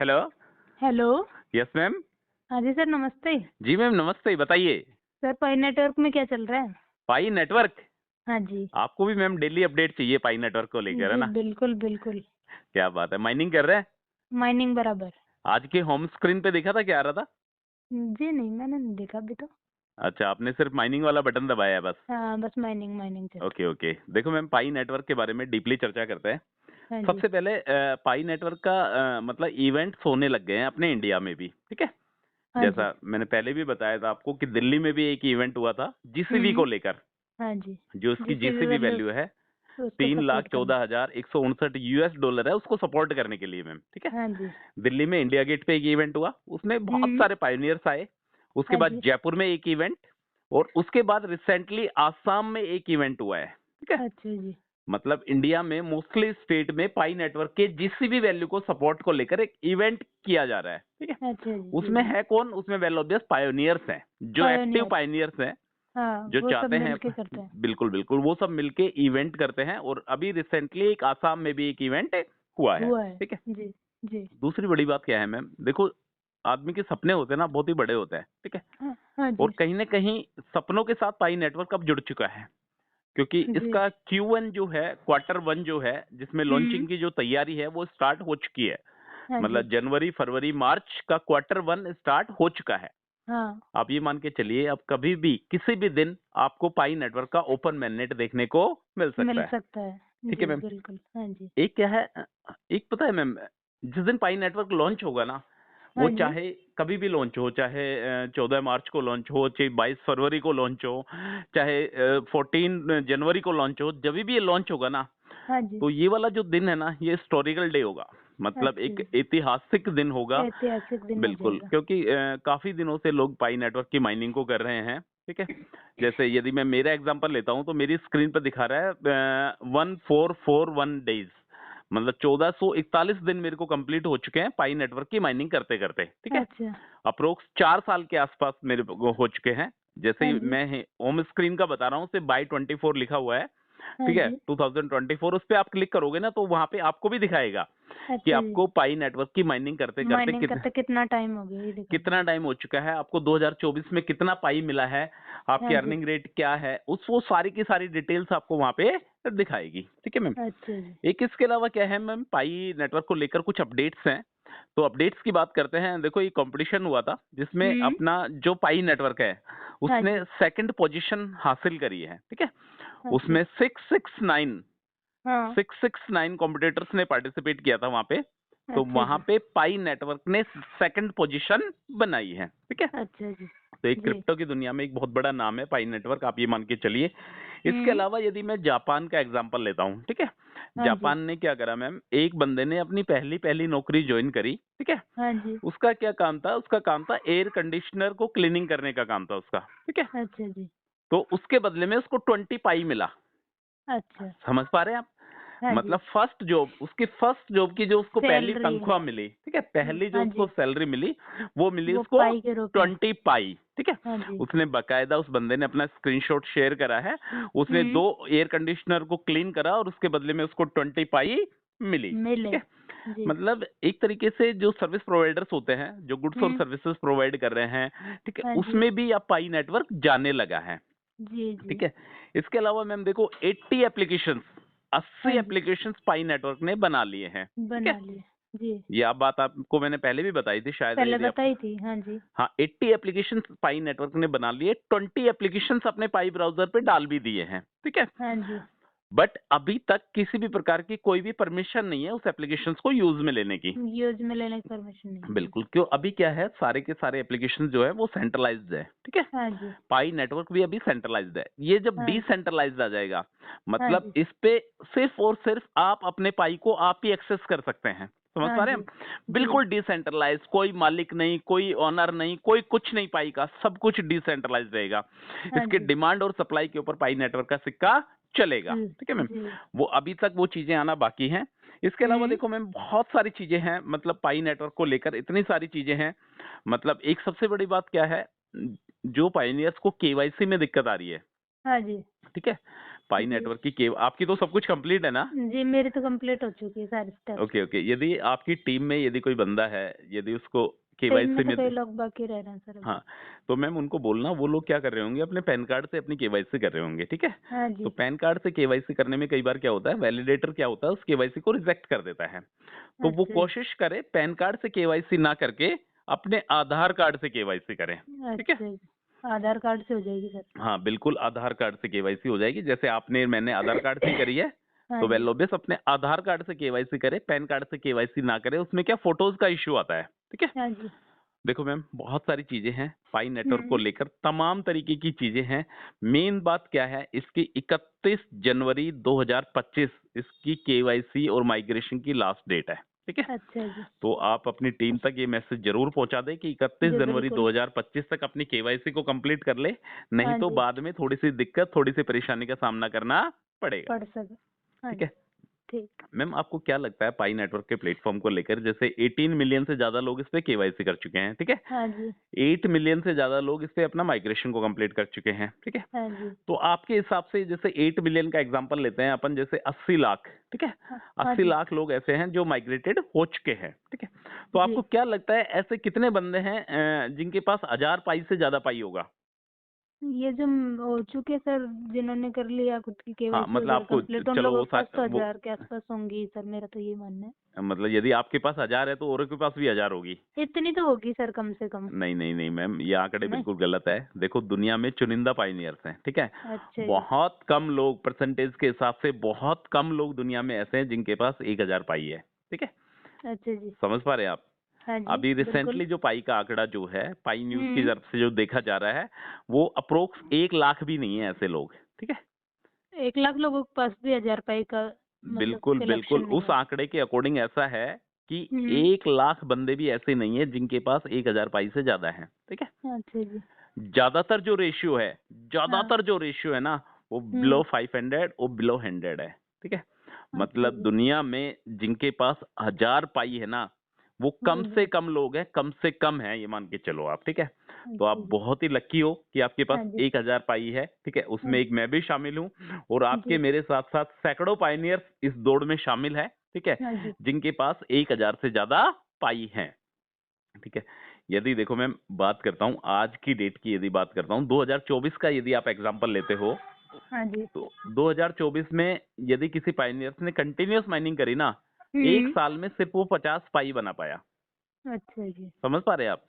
Hello. Hello. Yes ma'am. हाँ जी sir, नमस्ते। जी ma'am नमस्ते, बताइए। सर, पाई नेटवर्क में क्या चल रहा है? पाई नेटवर्क। हाँ जी। आपको भी मैम डेली अपडेट चाहिए पाई नेटवर्क को लेकर, है जी ना? बिल्कुल बिल्कुल। क्या बात है, माइनिंग कर रहे हैं? माइनिंग बराबर। आज के होम स्क्रीन पे देखा था, क्या आ रहा था? जी नहीं, मैंने नहीं देखा अभी तो। अच्छा, आपने सिर्फ माइनिंग वाला बटन दबाया है बस। हाँ, बस माइनिंग माइनिंग चल रही ओके ओके, देखो मैम, पाई नेटवर्क के बारे में डीपली चर्चा करते हैं। है। हाँ जी। सबसे पहले पाई नेटवर्क का मतलब इवेंट्स होने लग गए हैं अपने इंडिया में भी, ठीक है? हाँ जी। जैसा मैंने पहले भी बताया था आपको कि दिल्ली में भी एक इवेंट हुआ था जीसीबी को लेकर। हाँ जी। जो इसकी जिससे भी जीसीबी वैल्यू वैल्यू है उसको तीन लाख सपोर्ट करना। 14,159 US डॉलर है, उसको सपोर्ट करने के लिए मैम, ठीक है? हाँ जी। दिल्ली में इंडिया गेट पे एक इवेंट हुआ, उसमें बहुत सारे पायोनियर्स आए। उसके हाँ बाद जी। जयपुर में एक इवेंट, और उसके बाद रिसेंटली आसाम में एक इवेंट हुआ है, ठीक है? अच्छा जी। मतलब इंडिया में मोस्टली स्टेट में पाई नेटवर्क के जीसीबी वैल्यू को सपोर्ट को लेकर एक इवेंट किया जा रहा है, ठीक है? अच्छा जी। जी उसमें जी। है कौन? उसमें वेल ऑब्वियस पायोनियर्स हैं, जो एक्टिव पायोनियर। पायोनियर्स हैं, हाँ, जो वो सब चाहते हैं। मिलके करते हैं। बिल्कुल बिल्कुल, वो सब मिलके इवेंट करते हैं, और अभी रिसेंटली एक आसाम में भी एक इवेंट हुआ है, हुआ है। ठीक है? जी। जी। दूसरी बड़ी बात क्या है मैम, देखो, आदमी के सपने होते हैं ना, बहुत ही बड़े होते हैं, ठीक है? हाँ हाँ जी। और कहीं ना कहीं सपनों के साथ पाई नेटवर्क अब जुड़ चुका है, क्योंकि जी। इसका Q1 जो है, क्वार्टर 1 जो है, जिसमें लॉन्चिंग की जो तैयारी है वो स्टार्ट हो चुकी है। हाँ जी। मतलब जनवरी फरवरी मार्च का क्वार्टर 1 स्टार्ट हो चुका है। हाँ, आप ये मान के चलिए, अब कभी भी किसी भी दिन आपको पाई नेटवर्क का ओपन मैननेट देखने को मिल सकता मिल है, सकता है। ठीक है जी मैम? बिल्कुल। हाँ जी। एक क्या है, एक पता है मैम, जिस दिन पाई नेटवर्क लॉन्च होगा ना, वो हाँ जी। चाहे कभी भी लॉन्च हो, चाहे 14 मार्च को लॉन्च हो, चाहे 22 फरवरी को लॉन्च हो, चाहे 14 जनवरी को लॉन्च हो, जब भी ये लॉन्च होगा ना, हाँ जी। तो ये वाला जो दिन है ना, ये हिस्टोरिकल डे होगा। मतलब अच्छा एक जी। ऐतिहासिक दिन होगा। ऐतिहासिक दिन हो बिल्कुल, जाएगा। क्योंकि काफी दिनों से लोग पाई नेटवर्क की माइनिंग को कर रहे हैं, ठीक है? जैसे यदि मैं मेरा एग्जांपल लेता हूं, तो मेरी स्क्रीन पर दिखा रहा है 1441 डेज, मतलब 1441 दिन मेरे को कंप्लीट हो चुके हैं पाई नेटवर्क की माइनिंग करते करते, ठीक है? अच्छा। अप्रोक्स 4 साल के आसपास मेरे को हो चुके हैं। जैसे हाँ ही जी। मैं होम स्क्रीन का बता रहा हूँ, सिर्फ बाई 24 लिखा हुआ है, हाँ ठीक है? जी। 2024 उस पे आप क्लिक करोगे ना, तो वहां पे आपको भी दिखाएगा कि अच्छा जी। आपको पाई नेटवर्क की माइनिंग करते करते माइनिंग करते कितना टाइम हो गया, ये दिखाएगा। कितना टाइम हो चुका है, आपको 2024 में कितना पाई मिला है, आपकी हाँ जी। अर्निंग रेट क्या है, उस वो सारी की सारी डिटेल्स आपको वहां पे दिखाएगी, ठीक है मैम? अच्छा जी। एक इसके अलावा क्या है मैम, पाई नेटवर्क को लेकर कुछ अपडेट्स हैं। तो अपडेट्स की बात करते हैं। देखो, ये कंपटीशन हुआ था जिसमें हम्म। अपना जो पाई नेटवर्क है, हाँ उसने जी। सेकंड पोजीशन हासिल करी है, ठीक है? अच्छा। उसमें 669 हाँ। 669 कॉम्पिटिटर्स ने पार्टिसिपेट किया था वहां पे। तो अच्छा वहां जी। पे पाई नेटवर्क ने सेकंड पोजीशन बनाई है, ठीक है? अच्छा जी। तो एक जी। क्रिप्टो की दुनिया में एक बहुत बड़ा नाम है पाई नेटवर्क, आप ये मान के चलिए। इसके हम्म। अलावा यदि मैं जापान का एग्जांपल लेता हूँ, ठीक है? हाँ जी। जापान ने क्या करा मैम, एक बंदे ने अपनी पहली पहली नौकरी ज्वाइन करी, ठीक है? हाँ जी। उसका क्या काम था? उसका काम था एयर कंडीशनर को क्लीनिंग करने का काम था उसका, ठीक है? अच्छा जी। तो उसके बदले में उसको 20 पाई मिला। अच्छा। समझ पा रहे हैं आप? हाँ जी। मतलब फर्स्ट जॉब, उसकी फर्स्ट जॉब की जो उसको पहली सैलरी। तनख्वाह मिली, ठीक है, पहली जो हाँ उसको जी। सैलरी मिली, वो मिली वो उसको पाई के रूप में। 20 पाई, ठीक है? हाँ जी। उसने बकायदा, उस बंदे ने अपना स्क्रीनशॉट शेयर करा है। उसने हम्म। 2 एयर कंडीशनर को क्लीन करा, और उसके बदले में उसको 20 पाई मिली, ठीक मिले। है? जी। मतलब एक तरीके से जो सर्विस प्रोवाइडर्स होते हैं, जो गुड्स और हम्म। सर्विसेज प्रोवाइड कर रहे हैं, ठीक है, हाँ जी। उसमें भी अब पाई नेटवर्क जाने लगा है, जी जी। ठीक है? इसके अलावा मैम देखो, 80 एप्लीकेशंस, हाँ 80 जी। एप्लीकेशंस पाई नेटवर्क ने बना लिए हैं, ठीक है? बना लिए। जी। ये आप बात आपको मैंने पहले भी बताई थी शायद, पहले यदि आप। बताई थी। हाँ जी। हाँ, 80 एप्लीकेशंस पाई नेटवर्क ने बना लिए, 20 एप्लीकेशंस अपने पाई ब्राउजर पे डाल भी दिए हैं, ठीक है? हाँ जी। बट अभी तक किसी भी प्रकार की कोई भी परमिशन नहीं है उस एप्लीकेशंस को यूज में लेने की। यूज में लेने की परमिशन नहीं है जी। बिल्कुल, क्यों? अभी क्या है, सारे के सारे एप्लीकेशन जो है वो सेंट्रलाइज्ड है, ठीक है? हाँ जी। पाई नेटवर्क भी अभी सेंट्रलाइज्ड है। ये जब हाँ जी। डिसेंट्रलाइज्ड आ जाएगा, हाँ मतलब जी। इस पे सिर्फ और सिर्फ आप अपने पाई को आप ही एक्सेस कर सकते हैं। समझ हाँ पा रहे जी। हैं? जी। बिल्कुल डिसेंट्रलाइज्ड, कोई मालिक नहीं, कोई ओनर नहीं, कोई कुछ नहीं पाई का, सब कुछ डिसेंट्रलाइज्ड रहेगा। हाँ इसके जी। डिमांड और सप्लाई के ऊपर पाई नेटवर्क का सिक्का चलेगा, ठीक है मैम? जी। वो अभी तक वो चीजें आना बाकी हैं। इसके अलावा हम्म। देखो मैम, बहुत सारी चीजें हैं, मतलब पाई नेटवर्क को लेकर इतनी सारी चीजें हैं। मतलब एक सबसे बड़ी बात क्या है, जो पायनियर्स को केवाईसी में दिक्कत आ रही है, हाँ जी। ठीक है? पाई जी। नेटवर्क की आपकी तो सब कुछ कंप्लीट है ना? जी, मेरी तो कंप्लीट हो चुकी है सारी स्टेप्स। ओके ओके, यदि आपकी टीम में यदि कोई बंदा है, यदि उसको टीम में केवाईसी तो में कई लोग बाकी रह रहे हैं सर अभी। हाँ, तो मैम उनको बोलना, वो लोग क्या कर रहे होंगे, अपने पैन कार्ड से अपनी केवाईसी कर रहे होंगे, ठीक है? हाँ तो जी। पैन कार्ड से केवाईसी करने में कई बार क्या होता है, वैलिडेटर क्या होता है, उस केवाईसी को रिजेक्ट कर देता है। तो वो अच्छा जी। कोशिश करे पैन कार्ड से केवाईसी ना करके अपने आधार कार्ड से केवाईसी करें, ठीक है? अच्छा जी। आधार कार्ड से हो जाएगी सर। हाँ, बिल्कुल आधार कार्ड से केवाईसी हो जाएगी। जैसे मैंने आधार कार्ड से ही करी है, हाँ तो जी। वेल ऑब्वियस अपने आधार कार्ड से केवाईसी करे, पैन कार्ड से केवाईसी ना करे। उसमें क्या फोटोज का इश्यू आता है, ठीक है? हाँ जी। देखो मैम, बहुत सारी चीजें हैं पाई नेटवर्क को हम्म। लेकर, तमाम तरीके की चीजें हैं। मेन बात क्या है, इसकी 31 जनवरी 2025 इसकी केवाईसी और माइग्रेशन की लास्ट डेट है, ठीक है? अच्छा जी। तो आप अपनी टीम तक ये मैसेज जरूर पहुंचा दें कि 31 जी जनवरी बिल्कुल। 2025 तक अपनी केवाईसी को कंप्लीट कर ले, नहीं हाँ तो जी। बाद में थोड़ी सी दिक्कत, थोड़ी सी परेशानी का सामना करना पड़ेगा, पढ़ सके। हाँ ठीक जी। है? ठीक। मैम आपको क्या लगता है पाई नेटवर्क के प्लेटफॉर्म को लेकर, जैसे 18 मिलियन से ज्यादा लोग इस पे केवाईसी कर चुके हैं, ठीक है? हाँ जी। 8 मिलियन से ज्यादा लोग इस पे अपना माइग्रेशन को कंप्लीट कर चुके हैं, ठीक है? हाँ जी। तो आपके हिसाब से जैसे 8 मिलियन का एग्जांपल लेते हैं अपन, जैसे 80 लाख, ठीक है? हाँ। हाँ 80 जी। लाख लोग ऐसे हैं जो माइग्रेटेड हो चुके हैं, ठीक है? तो जी। आपको क्या लगता है ऐसे कितने बंदे हैं जिनके पास 1000 पाई से ज्यादा पाई होगा? ये जो हो चुके सर, जिन्होंने कर लिया खुद की हाँ, केवाईसी मतलब वगैरह आपको कंप्लीट, उन चलो लोगों वो के पास तो 1000 के आसपास होंगी सर, मेरा तो ये मानना है। मतलब यदि आपके पास 1000 है तो औरों के पास भी 1000 होगी। इतनी तो होगी सर कम से कम। नहीं नहीं नहीं मैम, ये आंकड़े नहीं। बिल्कुल गलत है। देखो, दुनिया में चुनिंदा पाइनियर्स हैं, ठीक है? अच्छा जी। बहुत कम लोग, परसेंटेज के हिसाब से बहुत कम लोग दुनिया में ऐसे हैं जिनके पास 1000 पाई है, ठीक है? अच्छा जी। समझ पा रहे हैं आप? हाँ जी अभी बिल्कुल। रिसेंटली जो पाई का आंकड़ा जो है, पाई न्यूज की हम्म। तरफ से जो देखा जा रहा है, वो अप्रोक्स 1 लाख भी नहीं है ऐसे लोग, ठीक है? 1 लाख लोगों के पास भी 1000 पाई का मतलब बिल्कुल बिल्कुल, सिलेक्शन नहीं उस है। आंकड़े के अकॉर्डिंग ऐसा है कि हम्म। 1 लाख बंदे भी ऐसे नहीं है जिनके पास 1000 पाई से ज्यादा है, ठीक है? अच्छा जी। ज्यादातर जो रेशियो है, हाँ। ज्यादातर जो रेशियो है ना, वो बिलो हम्म। 500 और बिलो 100 है, ठीक है? अच्छा मतलब जी। दुनिया में जिनके पास 1000 पाई है ना, वो कम जी से जी। कम लोग हैं, कम से कम है, ये मान के चलो आप, ठीक है? तो अच्छा आप जी। बहुत ही लकी हो कि आपके पास हाँ जी। 1000 पाई है, ठीक है? हाँ उसमें एक मैं भी शामिल हूँ, और आपके जी। मेरे साथ साथ सैकड़ों पाइनियर्स इस दौड़ में शामिल है, ठीक है? हाँ जी। जिनके पास 1000 से ज्यादा पाई है, ठीक है? यदि देखो मैं बात करता हूँ आज की डेट की, यदि बात करता हूँ 2024 का, यदि आप एग्जांपल लेते हो, हाँ जी। तो 2024 में यदि किसी पायनियर्स ने कंटिन्यूअस माइनिंग करी ना, एक हम्म। साल में सिर्फ वो 50 पाई बना पाया। अच्छा जी। समझ पा रहे हैं आप?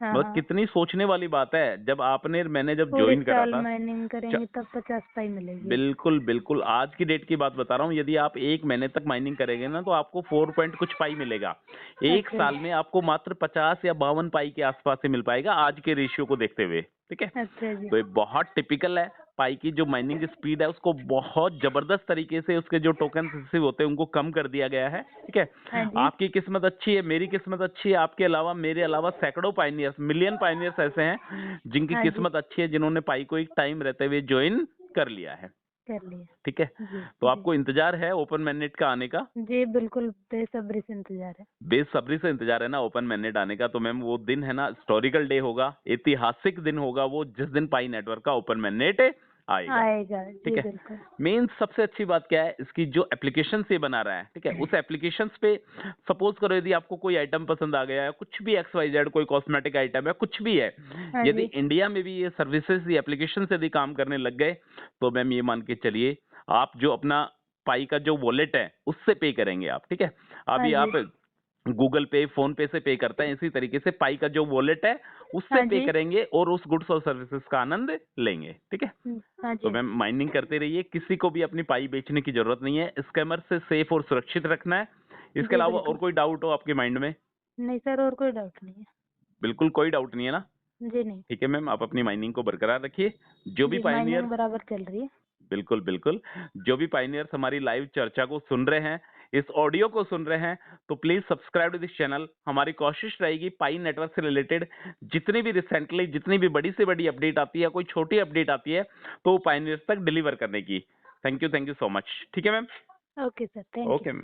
हाँ मतलब हाँ। कितनी सोचने वाली बात है। जब मैंने जब पूरे ज्वाइन करा साल था, माइनिंग करेंगे तब 50 पाई मिलेगी। बिल्कुल बिल्कुल आज की डेट की बात बता रहा हूँ, यदि आप 1 महीने तक माइनिंग करेंगे ना, तो आपको 4 पॉइंट कुछ पाई मिलेगा। एक अच्छा साल जी। में आपको मात्र 50 या 52 पाई के आसपास से मिल पाएगा, आज के रेशियो को देखते हुए, ठीक है? अच्छा जी। तो ये बहुत टिपिकल है। पाई की जो माइनिंग स्पीड है, उसको बहुत जबरदस्त तरीके से उसके जो टोकन रिसीव होते हैं उनको कम कर दिया गया है, ठीक है? हाँ जी। आपकी किस्मत अच्छी है, मेरी किस्मत अच्छी है, आपके अलावा मेरे अलावा सैकड़ों पाइनियर्स, मिलियन पाइनियर्स ऐसे हैं जिनकी हाँ जी। किस्मत अच्छी है, जिन्होंने पाई को एक टाइम रहते हुए ज्वाइन कर लिया है, कर लिया। ठीक है? जी तो जी। आपको इंतजार है ओपन मैंडेट का आने का? जी बिल्कुल बेसब्री से इंतजार है। बेसब्री से इंतजार है ना ओपन मैंडेट आने का? तो मैम वो दिन है ना, हिस्टोरिकल डे होगा, ऐतिहासिक दिन होगा वो, जिस दिन पाई नेटवर्क का ओपन मैंडेट आएगा, आएगा ठीक जी है? बिल्कुल। मेन सबसे अच्छी बात क्या है, इसकी जो एप्लीकेशन से बना रहा है, ठीक है? उस एप्लीकेशन पे सपोज करो यदि आपको कोई आइटम पसंद आ गया है, कुछ भी XYZ, कोई कॉस्मेटिक आइटम है, कुछ भी है, हाँ यदि जी। इंडिया में भी ये सर्विसेज, ये एप्लीकेशन से यदि काम करने लग गए, तो मैम ये मान के चलिए, आप जो अपना पाई का जो वॉलेट है उससे पे करेंगे आप, ठीक है? हाँ अभी जी। आप गूगल पे, फोन पे से पे करते हैं, इसी तरीके से पाई का जो वॉलेट है उससे हाँ पे जी। करेंगे और उस गुड्स और सर्विसेज का आनंद लेंगे, ठीक है? हाँ तो जी। मैम माइनिंग करते रहिए, किसी को भी अपनी पाई बेचने की जरूरत नहीं है, स्कैमर से सेफ और सुरक्षित रखना है। इसके जी अलावा और बिल्कुल। कोई डाउट हो आपके माइंड में? नहीं सर, और कोई डाउट नहीं है। बिल्कुल कोई डाउट नहीं है ना? जी नहीं। ठीक है मैम, आप अपनी माइनिंग को बरकरार रखिए। जो भी जी पाइनियर, माइनिंग बराबर चल रही है। बिल्कुल बिल्कुल, जो भी पाइनियर्स हमारी लाइव चर्चा को सुन रहे हैं, इस ऑडियो को सुन रहे हैं, तो please subscribe to this channel. हमारी कोशिश रहेगी पाई नेटवर्क से रिलेटेड जितनी भी रिसेंटली, जितनी भी बड़ी से बड़ी अपडेट आती है, कोई छोटी अपडेट आती है, तो पाइनियर्स तक डिलीवर करने की। Thank you so much. ठीक है ma'am? Okay sir, thank you. Okay ma'am.